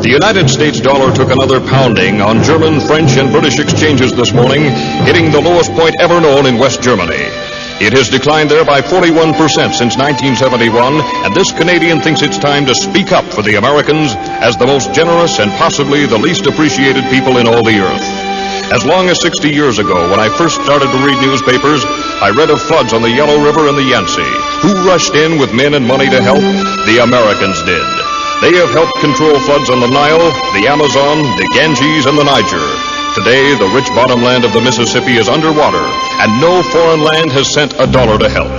The United States dollar took another pounding on German, French, and British exchanges this morning, hitting the lowest point ever known in West Germany. It has declined there by 41% since 1971, and this Canadian thinks it's time to speak up for the Americans as the most generous and possibly the least appreciated people in all the earth. As long as 60 years ago, when I first started to read newspapers, I read of floods on the Yellow River and the Yangtze. Who rushed in with men and money to help? The Americans did. They have helped control floods on the Nile, the Amazon, the Ganges, and the Niger. Today, the rich bottomland of the Mississippi is underwater, and no foreign land has sent a dollar to help.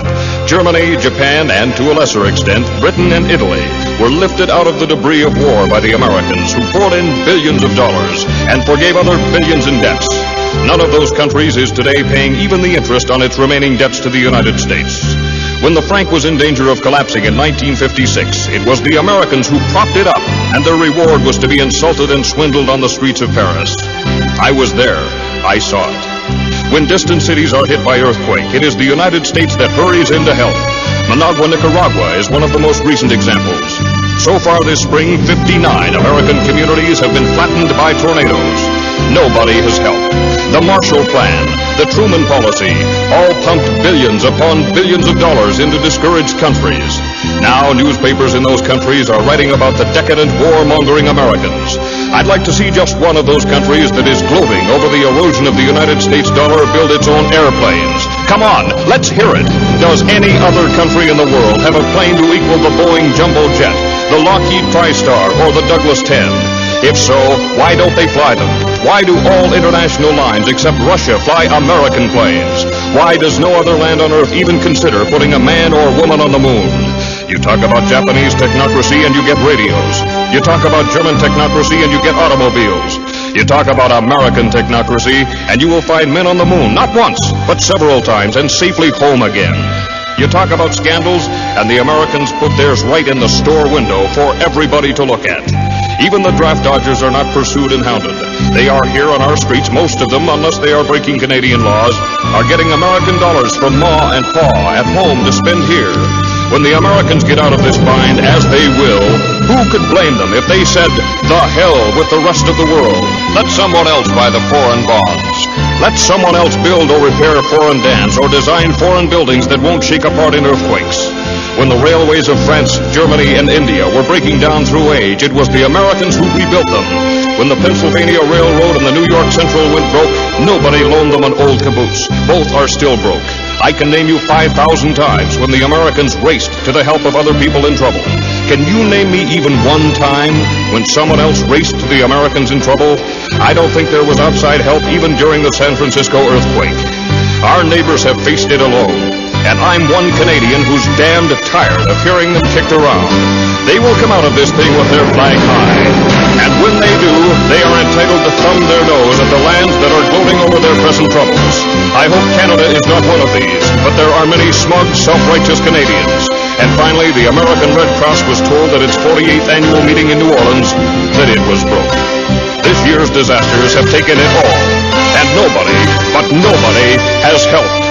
Germany, Japan, and to a lesser extent, Britain and Italy were lifted out of the debris of war by the Americans, who poured in billions of dollars and forgave other billions in debts. None of those countries is today paying even the interest on its remaining debts to the United States. When the franc was in danger of collapsing in 1956, it was the Americans who propped it up, and their reward was to be insulted and swindled on the streets of Paris. I was there. I saw it. When distant cities are hit by earthquake, it is the United States that hurries in to help. Managua, Nicaragua is one of the most recent examples. So far this spring, 59 American communities have been flattened by tornadoes. Nobody has helped. The Marshall Plan, the Truman Policy, all pumped billions upon billions of dollars into discouraged countries. Now newspapers in those countries are writing about the decadent, war-mongering Americans. I'd like to see just one of those countries that is gloating over the erosion of the United States dollar build its own airplanes. Come on, let's hear it. Does any other country in the world have a plane to equal the Boeing Jumbo Jet, the Lockheed TriStar, or the Douglas 10? If so, why don't they fly them? Why do all international lines except Russia fly American planes? Why does no other land on Earth even consider putting a man or woman on the moon? You talk about Japanese technocracy and you get radios. You talk about German technocracy and you get automobiles. You talk about American technocracy and you will find men on the moon, not once, but several times, and safely home again. You talk about scandals, and the Americans put theirs right in the store window for everybody to look at. Even the draft dodgers are not pursued and hounded. They are here on our streets, most of them, unless they are breaking Canadian laws, are getting American dollars from Ma and Pa at home to spend here. When the Americans get out of this bind, as they will, who could blame them if they said, the hell with the rest of the world? Let someone else buy the foreign bonds. Let someone else build or repair foreign dams or design foreign buildings that won't shake apart in earthquakes. When the railways of France, Germany, and India were breaking down through age, it was the Americans who rebuilt them. When the Pennsylvania Railroad and the New York Central went broke, nobody loaned them an old caboose. Both are still broke. I can name you 5,000 times when the Americans raced to the help of other people in trouble. Can you name me even one time when someone else raced to the Americans in trouble? I don't think there was outside help even during the San Francisco earthquake. Our neighbors have faced it alone. And I'm one Canadian who's damned tired of hearing them kicked around. They will come out of this thing with their flag high. And when they do, they are entitled to thumb their nose at the lands that are gloating over their present troubles. I hope Canada is not one of these, but there are many smug, self-righteous Canadians. And finally, the American Red Cross was told at its 48th annual meeting in New Orleans that it was broke. This year's disasters have taken it all, and nobody, but nobody, has helped.